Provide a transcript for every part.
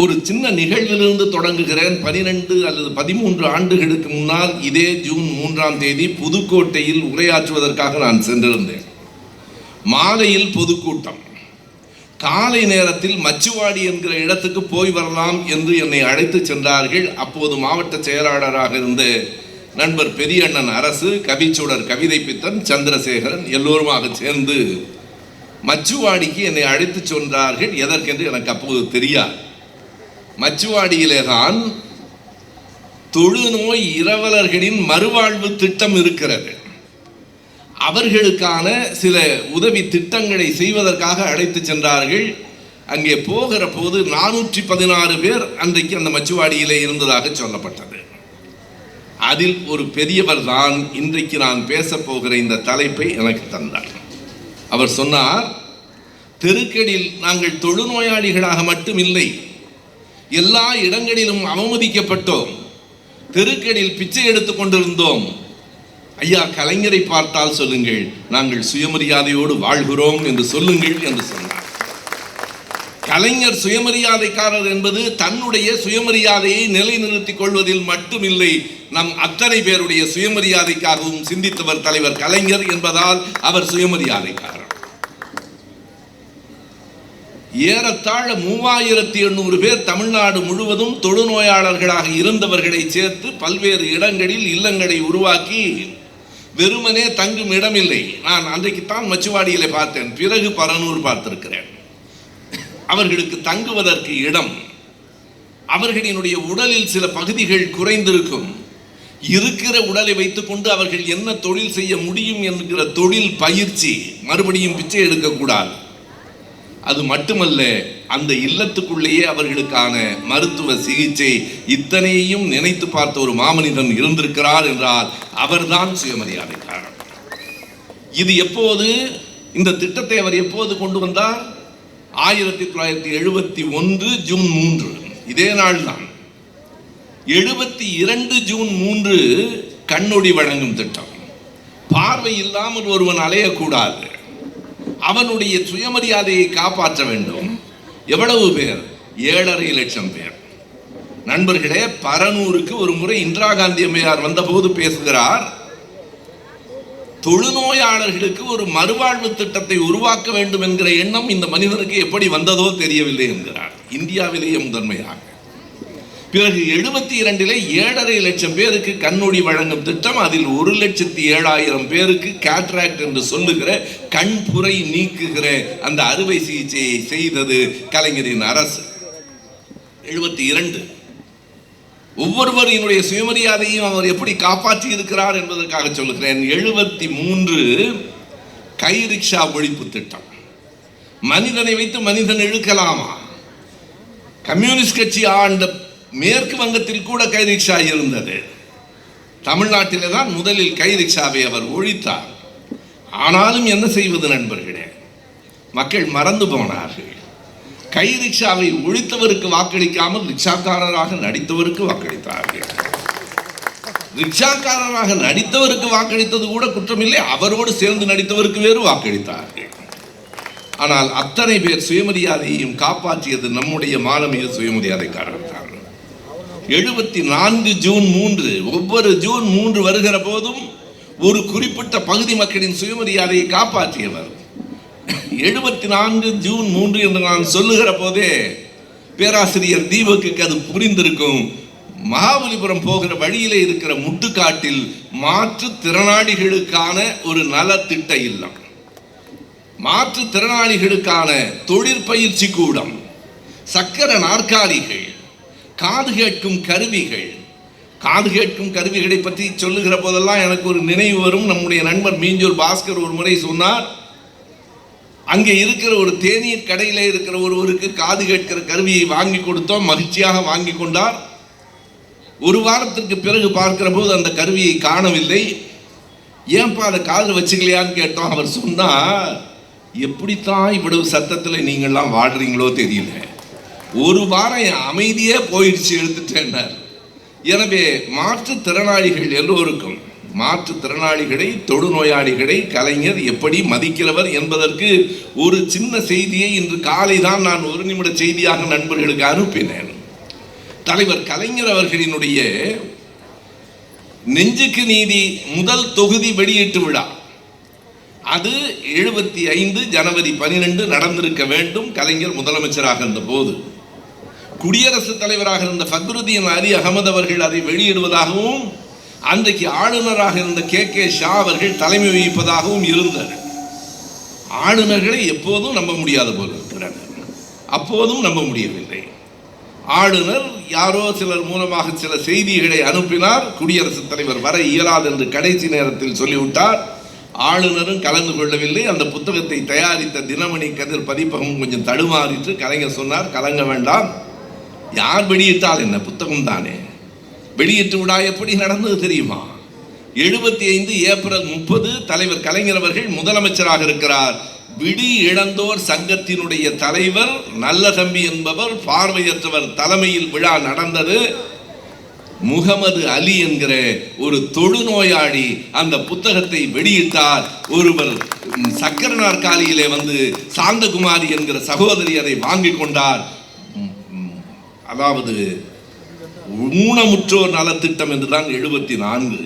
ஒரு சின்ன நிகழ்விலிருந்து தொடங்குகிறேன். 12 அல்லது 13 ஆண்டுகளுக்கு முன்னால் இதே ஜூன் 3ஆம் தேதி புதுக்கோட்டையில் உரையாற்றுவதற்காக நான் சென்றிருந்தேன். மாலையில் பொதுக்கூட்டம், காலை நேரத்தில் மச்சுவாடி என்கிற இடத்துக்கு போய் வரலாம் என்று என்னை அழைத்து சென்றார்கள். அப்போது மாவட்ட செயலாளராக இருந்த நண்பர் பெரியண்ணன் அரசு, கவிச்சுடர் கவிதை பித்தன், சந்திரசேகரன் எல்லோருமாக சேர்ந்து மச்சுவாடிக்கு என்னை அழைத்து சென்றார்கள். எதற்கென்று எனக்கு அப்போது தெரியாது. மச்சுவாடியிலே தான் தொழுநோய் இரவலர்களின் மறுவாழ்வு திட்டம் இருக்கிறது. அவர்களுக்கான சில உதவி திட்டங்களை செய்வதற்காக அழைத்து சென்றார்கள். அங்கே போகிற போது 416 பேர் அன்றைக்கு அந்த மச்சுவாடியிலே இருந்ததாக சொல்லப்பட்டது. அதில் ஒரு பெரியவர் தான் இன்றைக்கு நான் பேசப் போகிற இந்த தலைப்பை எனக்கு தந்தார். அவர் சொன்னார், தெருக்கடில் நாங்கள் தொழுநோயாளிகளாக மட்டும் இல்லை, எல்லா இடங்களிலும் அவமதிக்கப்பட்டோம், தெருக்கடில் பிச்சை எடுத்துக் கொண்டிருந்தோம். ஐயா, கலைஞரை பார்த்தால் சொல்லுங்கள், நாங்கள் சுயமரியாதையோடு வாழ்கிறோம் என்று சொல்லுங்கள் என்று சொன்னார். கலைஞர் சுயமரியாதைக்காரர் என்பது தன்னுடைய சுயமரியாதையை நிலைநிறுத்திக் கொள்வதில் மட்டுமில்லை, நம் அத்தனை பேருடைய சுயமரியாதைக்காகவும் சிந்தித்தவர் தலைவர் கலைஞர் என்பதால் அவர் சுயமரியாதைக்காரர். ஏறத்தாழ 3800 பேர் தமிழ்நாடு முழுவதும் தொழுநோயாளர்களாக இருந்தவர்களை சேர்த்து பல்வேறு இடங்களில் இல்லங்களை உருவாக்கி வெறுமனே தங்கும் இடமில்லை. நான் அன்றைக்குத்தான் மச்சுவாடியிலே பார்த்தேன், பிறகு பரனூர் பார்த்திருக்கிறேன். அவர்களுக்கு தங்குவதற்கு இடம், அவர்களினுடைய உடலில் சில பகுதிகள் குறைந்திருக்கும், இருக்கிற உடலை வைத்துக்கொண்டு அவர்கள் என்ன தொழில் செய்ய முடியும் என்கிற தொழில் பயிற்சி, மறுபடியும் பிச்சை எடுக்கக்கூடாது. அது மட்டுமல்ல, அந்த இல்லத்துக்குள்ளேயே அவர்களுக்கான மருத்துவ சிகிச்சை, இத்தனையையும் நினைத்து பார்த்த ஒரு மாமனிதன் இருந்திருக்கிறார் என்றால் அவர்தான் சுயமரியாதைக்காரர். இது எப்போது, இந்த திட்டத்தை அவர் எப்போது கொண்டு வந்தார்? 1971 ஜூன் 3, இதே நாள் தான். 72 ஜூன் 3 கண்ணொடி வழங்கும் திட்டம். பார்வை இல்லாமல் ஒருவன் அலையக்கூடாது, அவனுடைய சுயமரியாதையை காப்பாற்ற வேண்டும். எவ்வளவு பேர்? 7.5 லட்சம் பேர். நண்பர்களே, பரனூருக்கு ஒரு முறை இந்திரா காந்தி அம்மையார் வந்தபோது பேசுகிறார், தொழுநோயாளர்களுக்கு ஒரு மறுவாழ்வு திட்டத்தை உருவாக்க வேண்டும் என்கிற எண்ணம் இந்த மனிதனுக்கு எப்படி வந்ததோ தெரியவில்லை என்கிறார், இந்தியாவிலேயே முதன்மையாக. பிறகு 72 7.5 லட்சம் பேருக்கு கண்ணொடி வழங்கும் திட்டம், அதில் 1,07,000 பேருக்கு கேட்ராக்ட் என்று சொல்லுகிற கண்புரை நீக்குகிற அந்த அறுவை சிகிச்சையை செய்தது கலைஞரின் அரசு. 72 ஒவ்வொருவரினுடைய சுயமரியாதையும் அவர் எப்படி காப்பாற்றி இருக்கிறார் என்பதற்காக சொல்லுகிறேன். 73 கை ரிக்ஷா ஒழிப்பு திட்டம். மனிதனை வைத்து மனிதன் இழுக்கலாமா? கம்யூனிஸ்ட் கட்சி ஆண்ட மேற்கு வங்கத்தில் கூட கை ரிக்ஷா இருந்தது. தமிழ்நாட்டிலே தான் முதலில் கை ரிக்ஷாவை அவர் ஒழித்தார். ஆனாலும் என்ன செய்வது நண்பர்களே, மக்கள் மறந்து போனார்கள். கை ரிக்ஷாவை ஒழித்தவருக்கு வாக்களிக்காமல் ரிக்ஷாக்காரராக நடித்தவருக்கு வாக்களித்தார்கள். ரிக்ஷாக்காரராக நடித்தவருக்கு வாக்களித்தது கூட குற்றமில்லை, அவரோடு சேர்ந்து நடித்தவருக்கு வேறு வாக்களித்தார்கள். ஆனால் அத்தனை பேர் சுயமரியாதையையும் காப்பாற்றியது நம்முடைய மானமிகு சுயமரியாதைக்காரர்கள். 74 ஜூன் 3, ஒவ்வொரு ஜூன் 3 வருகிற போதும் ஒரு குறிப்பிட்ட பகுதி மக்களின் சுயமரியாதையை காப்பாற்றியவர். 74 ஜூன் 3 என்று நான் சொல்லுகிற போதே பேராசிரியர் தீபக்கு அது புரிந்திருக்கும். மகாபலிபுரம் போகிற வழியிலே இருக்கிற முட்டுக்காட்டில் மாற்றுத்திறனாளிகளுக்கான ஒரு நலத்திட்ட இல்லம், மாற்றுத்திறனாளிகளுக்கான தொழிற்பயிற்சி கூடம், சக்கர நாற்காலிகள், காது கேட்கும் கருவிகள். காது கேட்கும் கருவிகளை பற்றி சொல்லுகிற போதெல்லாம் எனக்கு ஒரு நினைவு வரும். நம்முடைய நண்பர் மீஞ்சூர் பாஸ்கர் ஒரு முறை சொன்னார், அங்கே இருக்கிற ஒரு தேநீர் கடையில் இருக்கிற ஒருவருக்கு காது கேட்கிற கருவியை வாங்கி கொடுத்தோம், மகிழ்ச்சியாக வாங்கி கொண்டார். ஒரு வாரத்திற்கு பிறகு பார்க்கிற போது அந்த கருவியை காணவில்லை. ஏன்பா அதை காதில் வச்சுக்கலையான்னு கேட்டோம். அவர் சொன்னார், எப்படித்தான் இவ்வளவு சத்தத்தில் நீங்கள்லாம் வாடுறீங்களோ தெரியல, ஒரு வாரம் என் அமைதியே போயிடுச்சு, எடுத்துட்டேன்னார். எனவே மாற்றுத்திறனாளிகள் எல்லோருக்கும் மாற்றுத்திறனாளிகளை, தொடுநோயாளிகளை கலைஞர் எப்படி மதிக்கிறவர் என்பதற்கு ஒரு சின்ன செய்தியை இன்று காலை தான் நான் ஒரு நிமிட செய்தியாக நண்பர்களுக்கு அனுப்பினேன். தலைவர் கலைஞர் அவர்களினுடைய நெஞ்சுக்கு நீதி முதல் தொகுதி வெளியீட்டு விழா, அது 75 ஜனவரி 12 நடந்திருக்க வேண்டும். கலைஞர் முதலமைச்சராக இருந்த போது குடியரசுத் தலைவராக இருந்த ஃபக்ருதீன் அலி அகமது அவர்கள் அதை வெளியிடுவதாகவும் அன்றைக்கு ஆளுநராக இருந்த கே ஷா அவர்கள் தலைமை வகிப்பதாகவும் இருந்தது. ஆளுநர்களை எப்போதும் நம்ப முடியாத போல இருக்கிறார். அப்போதும் நம்ப முடியவில்லை. ஆளுநர் யாரோ சிலர் மூலமாக சில செய்திகளை அனுப்பினார். குடியரசுத் தலைவர் வர இயலாது என்று கடைசி நேரத்தில் சொல்லிவிட்டார். ஆளுநரும் கலந்து கொள்ளவில்லை. அந்த புத்தகத்தை தயாரித்த தினமணி கதிர் பதிப்பகம் கொஞ்சம் தடுமாறிற்று. கலைஞர் சொன்னார், கலங்க வேண்டாம், யார் வெளியிட்டால் என்ன, புத்தகம் தானே. வெளியிட்டு விழா எப்படி நடந்தது தெரியுமா? 75 ஏப்ரல் 30 தலைவர் கலைஞர் அவர்கள் முதலமைச்சராக இருக்கிறார். விடி இழந்தோர் சங்கத்தினுடைய தலைவர் நல்ல தம்பி என்பவர், பார்வையற்றவர் தலைமையில் விழா நடந்தது. முகமது அலி என்கிற ஒரு தொழுநோயாளி அந்த புத்தகத்தை வெளியிட்டார். ஒருவர் சக்கர நாற்காலியிலே வந்து சாந்தகுமாரி என்கிற சகோதரி அதை வாங்கி கொண்டார். அதாவது ஊனமுற்றோர் நலத்திட்டம் என்றுதான் 74.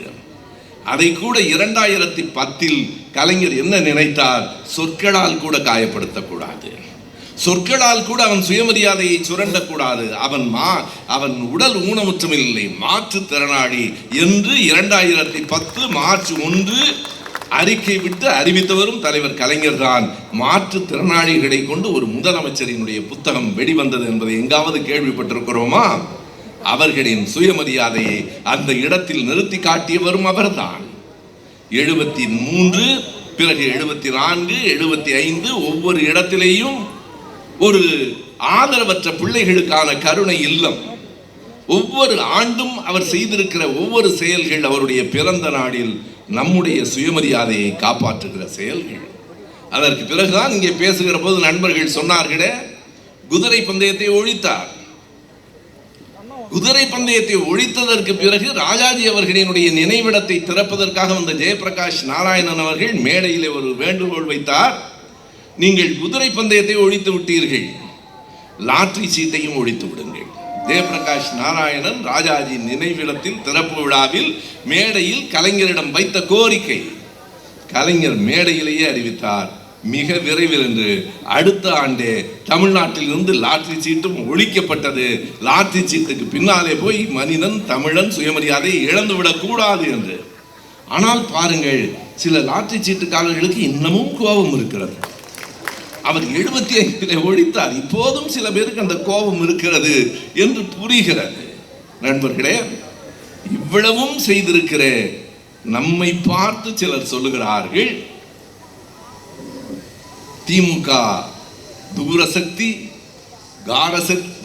அதை கூட 2010 கலைஞர் என்ன நினைத்தார், சொற்களால் கூட காயப்படுத்தக்கூடாது, சொற்களால் கூட அவன் சுயமரியாதையை சுரண்டக்கூடாது, அவன் உடல் ஊனமுற்றமில்லை, மாற்றுத்திறனாளி என்று 2010 மார்ச் 1 அறிக்கை விட்டு அறிவித்தவரும் தலைவர் கலைஞர் தான். மாற்றுத்திறனாளிகளை கொண்டு ஒரு முதலமைச்சரினுடைய புத்தகம் வெளிவந்தது என்பதை எங்காவது கேள்விப்பட்டிருக்கிறோமா? அவர்களின் சுயமரியாதையை அந்த இடத்தில் நிறுத்தி காட்டியவரும் அவர்தான். 73, பிறகு 74, 75 ஒவ்வொரு இடத்திலேயும் ஒரு ஆதரவற்ற பிள்ளைகளுக்கான கருணை இல்லம். ஒவ்வொரு ஆண்டும் அவர் செய்திருக்கிற ஒவ்வொரு செயல்கள் அவருடைய பிறந்த நாளில் நம்முடைய சுயமரியாதையை காப்பாற்றுகிற செயல்கள். அதற்கு பிறகுதான் இங்கே பேசுகிற போது நண்பர்கள் சொன்னார்களே, குதிரை பந்தயத்தை ஒழித்தார். குதிரை பந்தயத்தை ஒழித்ததற்கு பிறகு ராஜாஜி அவர்களினுடைய நினைவிடத்தை திறப்பதற்காக வந்த ஜெயபிரகாஷ் நாராயணன் அவர்கள் மேடையிலே ஒரு வேண்டுகோள் வைத்தார். நீங்கள் குதிரை பந்தயத்தை ஒழித்து விட்டீர்கள், லாட்டரி சீட்டையும் ஒழித்து விடுங்கள். ஜெயபிரகாஷ் நாராயணன் ராஜாஜி நினைவிடத்தில் திறப்பு விழாவில் மேடையில் கலைஞரிடம் வைத்த கோரிக்கை, கலைஞர் மேடையிலேயே அறிவித்தார், மிக விரைவில் என்று அடுத்த ஆண்டே தமிழ்நாட்டில் இருந்து லாட்டரி சீட்டும் ஒழிக்கப்பட்டது. லாட்டரி சீட்டுக்கு பின்னாலே போய் மனிதன் தமிழன் சுயமரியாதையை இழந்துவிடக் கூடாது என்று. ஆனால் பாருங்கள், சில லாட்டரி சீட்டுக்காரர்களுக்கு இன்னமும் கோபம் இருக்கிறது. அவர் 75 ஒழித்தார், இப்போதும் சில பேருக்கு அந்த கோபம் இருக்கிறது என்று புரிகிறது. நண்பர்களே, இவ்வளவும் செய்திருக்கிற நம்மை பார்த்து சிலர் சொல்லுகிறார்கள், திமுக தூரசக்தி,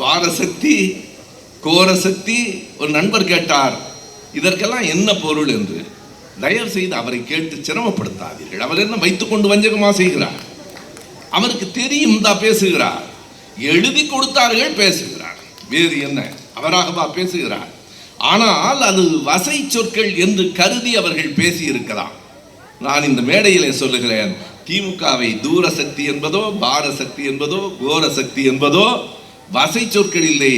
வாரசக்தி, கோரசக்தி. ஒரு நண்பர் கேட்டார், இதற்கெல்லாம் என்ன பொருள் என்று. தயவு செய்து அவரை கேட்டு சிரமப்படுத்தாதீர்கள். அவர் என்ன வைத்துக்கொண்டு வஞ்சகமா செய்கிறார்? அவருக்கு தெரியும் தான் பேசுகிறார். எழுதி கொடுத்தார்கள் பேசுகிறார், வேறு என்ன, அவராகவா பேசுகிறார்? ஆனால் அது வசை சொற்கள் என்று கருதி அவர்கள் பேசி இருக்கலாம். நான் இந்த மேடையிலே சொல்லுகிறேன், திமுகவை தூரசக்தி என்பதோ பாரசக்தி என்பதோ கோரசக்தி என்பதோ வசை சொற்கள் இல்லை.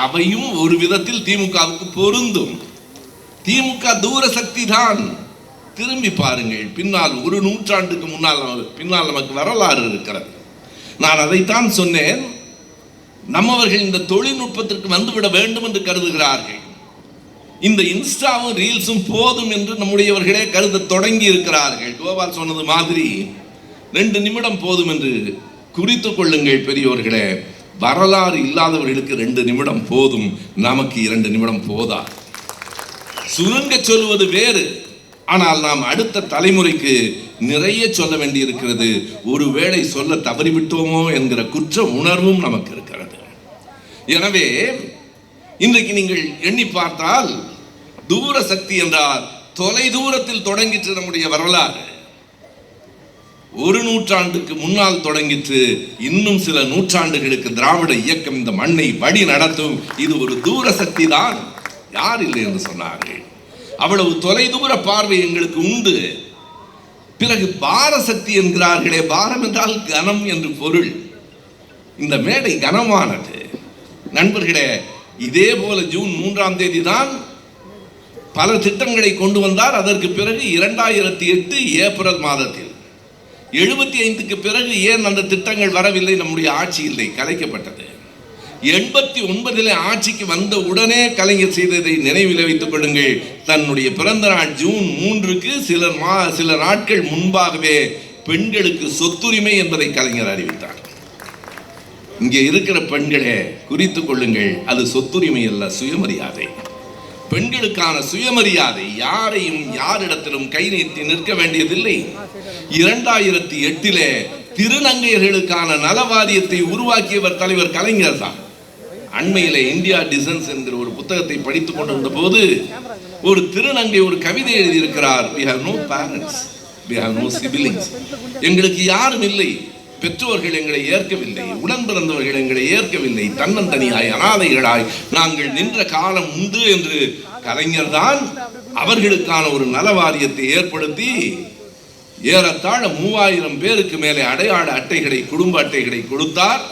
அவையும் ஒரு விதத்தில் திமுகவுக்கு பொருந்தும். திமுக தூரசக்தி தான். திரும்பி பாருங்கள், பின்னால் ஒரு நூற்றாண்டுக்கு பின்னால் நமக்கு வரலாறு இருக்கிறது. நான் அதைத்தான் சொன்னேன். நம்மவர்கள் இந்த தொழில்நுட்பத்திற்கு வந்துவிட வேண்டும் என்று கருதுகிறார்கள். இந்த இன்ஸ்டாவும் ரீல்ஸும் போதும் என்று நம்முடையவர்களே கருத தொடங்கி இருக்கிறார்கள். கோபால் சொன்னது மாதிரி 2 நிமிடம் போதும் என்று குறித்துக் கொள்ளுங்கள் பெரியோர்களே. வரலாறு இல்லாதவர்களுக்கு 2 நிமிடம் போதும், நமக்கு 2 நிமிடம் போதா. சுருங்க சொல்வது வேறு, ஆனால் நாம் அடுத்த தலைமுறைக்கு நிறைய சொல்ல வேண்டி இருக்கிறது. ஒருவேளை சொல்ல தவறிவிட்டோமோ என்கிற குற்ற உணர்வும் நமக்கு இருக்கிறது. எனவே இன்றைக்கு நீங்கள் எண்ணி பார்த்தால், தூர சக்தி என்றால் தொலை தூரத்தில் தொடங்கிற்று நம்முடைய வரலாறு. 1 நூற்றாண்டுக்கு முன்னால் தொடங்கிற்று. இன்னும் சில நூற்றாண்டுகளுக்கு திராவிட இயக்கம் இந்த மண்ணை வழி நடத்தும். இது ஒரு தூர சக்தி தான், யார் இல்லை என்று சொன்னார்கள். அவ்வளவு தொலைதூர பார்வை எங்களுக்கு உண்டு. பிறகு பாரசக்தி என்கிறார்களே, பாரம் என்றால் கனம் என்று பொருள். இந்த மேடை கனமானது நண்பர்களே. இதே போல ஜூன் 3ஆம் தேதி தான் பல திட்டங்களை கொண்டு வந்தார். அதற்கு பிறகு 2008 ஏப்ரல் மாதத்தில் 75க்கு பிறகு ஏன் அந்த திட்டங்கள் வரவில்லை? நம்முடைய ஆட்சி இல்லை, கலைக்கப்பட்டது. 89 ஆட்சிக்கு வந்த உடனே கலைஞர் செய்ததை நினைவில் வைத்துக் கொள்ளுங்கள். தன்னுடைய பிறந்த நாள் ஜூன் 3க்கு சில நாட்கள் முன்பாகவே பெண்களுக்கு சொத்துரிமை என்பதை கலைஞர் அறிவித்தார். இங்கே இருக்கிற பெண்களே குறித்துக் கொள்ளுங்கள், அது சொத்துரிமை அல்ல, சுயமரியாதை. பெண்களுக்கான சுயமரியாதை. யாரையும் யாரிடத்திலும் கை நீட்டி நிற்க வேண்டியதில்லை. 2008 திருநங்கையர்களுக்கான நல வாரியத்தை உருவாக்கியவர் தலைவர் கலைஞர் தான். அண்மையிலே இந்தியா டிசன்ஸ் என்கிற ஒரு புத்தகத்தை படித்துக் கொண்டிருந்த போது ஒரு திருநங்கை ஒரு கவிதை எழுதியிருக்கிறார். we have no parents, we have no siblings. எங்களுக்கு யாரும் இல்லை, பெற்றோர்கள் எங்களை ஏற்கவில்லை, உடன் பிறந்தவர்கள் எங்களை ஏற்கவில்லை, தன்னந்தனியாய் அனாதைகளாய் நாங்கள் நின்ற காலம் உண்டு என்று கலைஞர் தான் அவர்களுக்கான ஒரு நல வாரியத்தை ஏற்படுத்தி ஏறத்தாழ 3000 பேருக்கு மேலே அடையாள அட்டைகளை, குடும்ப அட்டைகளை கொடுத்தார்.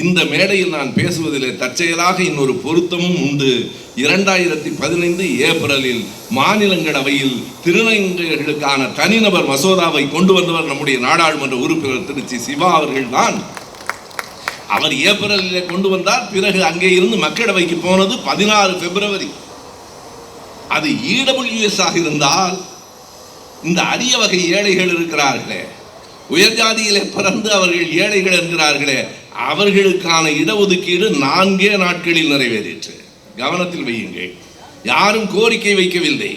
இந்த மேடையில் நான் பேசுவதிலே தற்செயலாக இன்னொரு பொருத்தமும் உண்டு. 2015 ஏப்ரலில் மாநிலங்களவையில் திருநங்கையர்களுக்கான தனிநபர் மசோதாவை கொண்டு வந்தவர் நம்முடைய நாடாளுமன்ற உறுப்பினர் திருச்சி சிவா அவர்கள் தான். அவர் ஏப்ரலிலே கொண்டு வந்தார். பிறகு அங்கே இருந்து மக்களவைக்கு போனது 16 பிப்ரவரி. அது EWS ஆக இருந்தால் இந்த அரிய வகை ஏழைகள் இருக்கிறார்களே, உயர் ஜாதியிலே பிறந்து அவர்கள் ஏழைகள் என்கிறார்களே, அவர்களுக்கான இடஒதுக்கீடு 4 நாட்களில் நிறைவேறிற்று. கவனத்தில் வையுங்கள், யாரும் கோரிக்கை வைக்கவில்லை.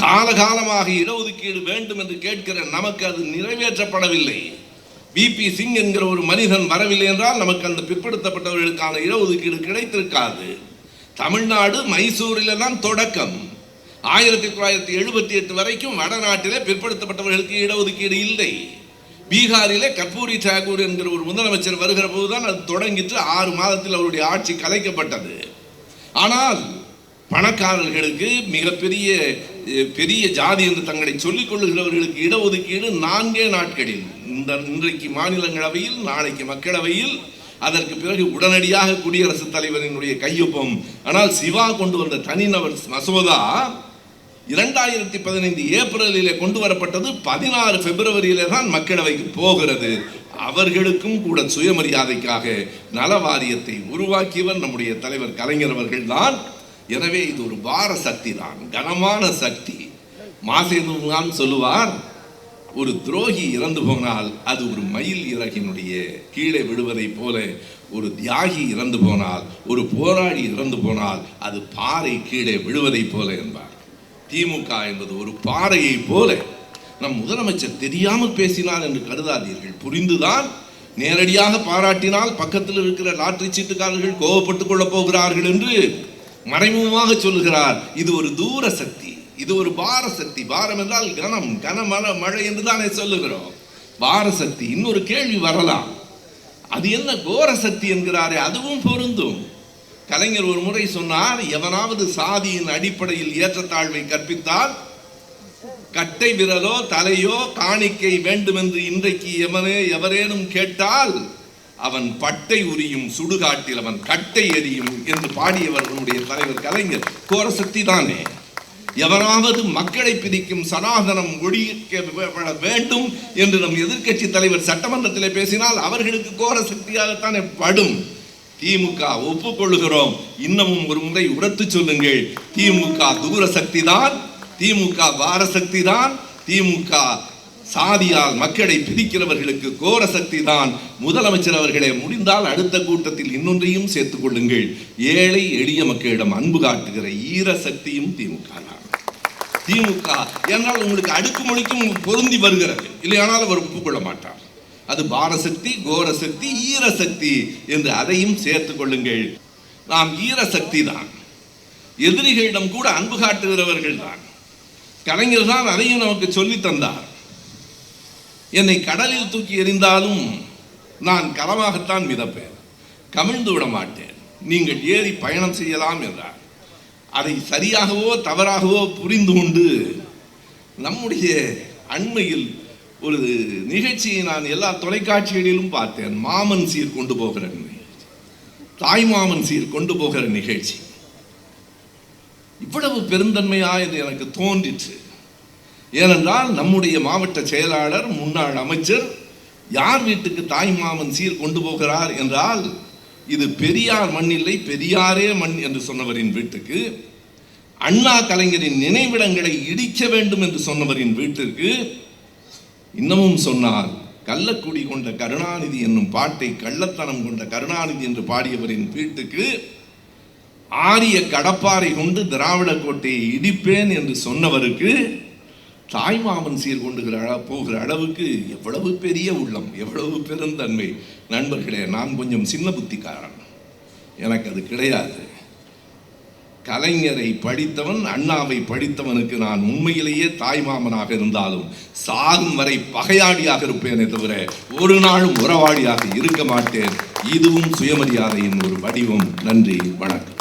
காலகாலமாக இடஒதுக்கீடு வேண்டும் என்று கேட்கிற நமக்கு அது நிறைவேற்றப்படவில்லை. VP சிங் என்கிற ஒரு மனிதன் வரவில்லை என்றால் நமக்கு அந்த பிற்படுத்தப்பட்டவர்களுக்கான இடஒதுக்கீடு கிடைத்திருக்காது. தமிழ்நாடு மைசூரில் தான் தொடக்கம். 1978 வரைக்கும் வடநாட்டிலே பிற்படுத்தப்பட்டவர்களுக்கு இடஒதுக்கீடு இல்லை. பீகாரிலே கற்பூரி தாக்கூர் என்கிற ஒரு முதலமைச்சர் வருகிற போதுதான் அது தொடங்கிட்டு 6 மாதத்தில் அவருடைய ஆட்சி கலைக்கப்பட்டது. ஆனால் பணக்காரர்களுக்கு, மிகப்பெரிய பெரிய ஜாதி என்று தங்களை சொல்லிக் கொள்ளுகிறவர்களுக்கு இடஒதுக்கீடு 4 நாட்களில். இன்றைக்கு மாநிலங்களவையில், நாளைக்கு மக்களவையில், அதற்கு பிறகு உடனடியாக குடியரசுத் தலைவரினுடைய கையொப்பம். ஆனால் சிவா கொண்டு வந்த தனிநபர் மசோதா 2015 ஏப்ரலிலே கொண்டு வரப்பட்டது. 16 பிப்ரவரியிலே தான் மக்களவைக்கு போகிறது. அவர்களுக்கும் கூட சுயமரியாதைக்காக நல வாரியத்தை உருவாக்கியவர் நம்முடைய தலைவர் கலைஞர் அவர்கள் தான். எனவே இது ஒரு பார சக்தி தான், கனமான சக்தி. மாசேதுதான் சொல்லுவார், ஒரு துரோகி இறந்து போனால் அது ஒரு மயில் இறகினுடைய கீழே விடுவதை போல, ஒரு தியாகி இறந்து போனால், ஒரு போராளி இறந்து போனால் அது பாறை கீழே விழுவதை போல என்பார். திமுக என்பது ஒரு பாறையை போல. நம் முதலமைச்சர் தெரியாமல் பேசினார் என்று கருதாதீர்கள், புரிந்துதான். நேரடியாக பாராட்டினால் பக்கத்தில் இருக்கிற லாட்டரி சீட்டுக்காரர்கள் கோபப்பட்டுக் கொள்ளப் போகிறார்கள் என்று மறைமுகமாக சொல்லுகிறார். இது ஒரு தூர சக்தி, இது ஒரு பார சக்தி. பாரம் என்றால் கனம், மழை என்று தானே சொல்லுகிறோம். பார சக்தி. இன்னொரு கேள்வி வரலாம், அது என்ன கோர சக்தி என்கிறாரே, அதுவும் பொருந்தும். கலைஞர் ஒரு முறை சொன்னார், எவனாவது சாதியின் அடிப்படையில் ஏற்றத்தாழ்வை கற்பித்தால் கட்டை விரலோ தலையோ காணிக்கை வேண்டும் என்று இன்றைக்கு எவரேனும் கேட்டால் அவன் பட்டை உரியும் சுடுகாட்டில் அவன் கட்டை எரியும் என்று பாடியவர் நம்முடைய தலைவர் கலைஞர். கோர சக்தி தானே. எவனாவது மக்களை பிரிக்கும் சனாதனம் ஒழிக்கப்பட வேண்டும் என்று நம் எதிர்க்கட்சி தலைவர் சட்டமன்றத்திலே பேசினால் அவர்களுக்கு கோர சக்தியாகத்தானே படும். திமுக ஒப்புக்கொள்ளுகிறோம். இன்னமும் ஒரு முறை உரத்து சொல்லுங்கள், திமுக தூர சக்தி தான், திமுக பார சக்தி தான், திமுக சாதியால் மக்களை பிரிக்கிறவர்களுக்கு கோர சக்தி தான். முதலமைச்சர் அவர்களே, முடிந்தால் அடுத்த கூட்டத்தில் இன்னொன்றையும் சேர்த்துக் கொள்ளுங்கள். ஏழை எளிய மக்களிடம் அன்பு காட்டுகிற ஈர சக்தியும் திமுக தான். திமுக என்றால் உங்களுக்கு அடுக்குமொழிக்கும் பொருந்தி வருகிறது, இல்லையானால் அவர் ஒப்புக்கொள்ள மாட்டார். அது பாரசக்தி, கோரசக்தி, ஈரசக்தி என்று அதையும் சேர்த்துக் கொள்ளுங்கள். நாம் ஈரசக்தி தான், எதிரிகளிடம் கூட அன்பு காட்டுகிறவர்கள் தான். கலைஞர் தான் அதையும் நமக்கு சொல்லி தந்தார். என்னை கடலில் தூக்கி எறிந்தாலும் நான் கரமாகத்தான் மிதப்பேன், கமிழ்ந்து விட மாட்டேன், நீங்கள் ஏறி பயணம் செய்யலாம் என்றார். அதை சரியாகவோ தவறாகவோ புரிந்து கொண்டு நம்முடைய அண்மையில் ஒரு நிகழ்ச்சியை நான் எல்லா தொலைக்காட்சிகளிலும் பார்த்தேன். மாமன் சீர் கொண்டு போகிற தாய் மாமன் சீர் கொண்டு போகிற நிகழ்ச்சி. இவ்வளவு பெருந்தன்மையா என்று எனக்கு தோன்றிற்று. ஏனென்றால் நம்முடைய மாவட்ட செயலாளர் முன்னாள் அமைச்சர் யார் வீட்டுக்கு தாய் மாமன் சீர் கொண்டு போகிறார் என்றால், இது பெரியார் மண் இல்லை, பெரியாரே மண் என்று சொன்னவரின் வீட்டுக்கு, அண்ணா கலைஞரின் நினைவிடங்களை இடிக்க வேண்டும் என்று சொன்னவரின் வீட்டிற்கு, இன்னமும் சொன்னால் கள்ளக்குடி கொண்ட கருணாநிதி என்னும் பாட்டை கள்ளத்தனம் கொண்ட கருணாநிதி என்று பாடியவரின் வீட்டுக்கு, ஆரிய கடப்பாறை கொண்டு திராவிட கோட்டையை இடிப்பேன் என்று சொன்னவருக்கு தாய்மாமன் சீர் கொண்டு போகிற அளவுக்கு எவ்வளவு பெரிய உள்ளம், எவ்வளவு பெருந்தன்மை. நண்பர்களே, நான் கொஞ்சம் சின்ன புத்திக்காரன், எனக்கு அது கிடையாது. கலைஞரை படித்தவன், அண்ணாவை படித்தவனுக்கு நான் உண்மையிலேயே தாய்மாமனாக இருந்தாலும் சாகும் வரை பகையாடியாக இருப்பேனே தவிர ஒரு நாளும் உறவாடியாக இருக்க மாட்டேன். இதுவும் சுயமரியாதையின் ஒரு வடிவம். நன்றி, வணக்கம்.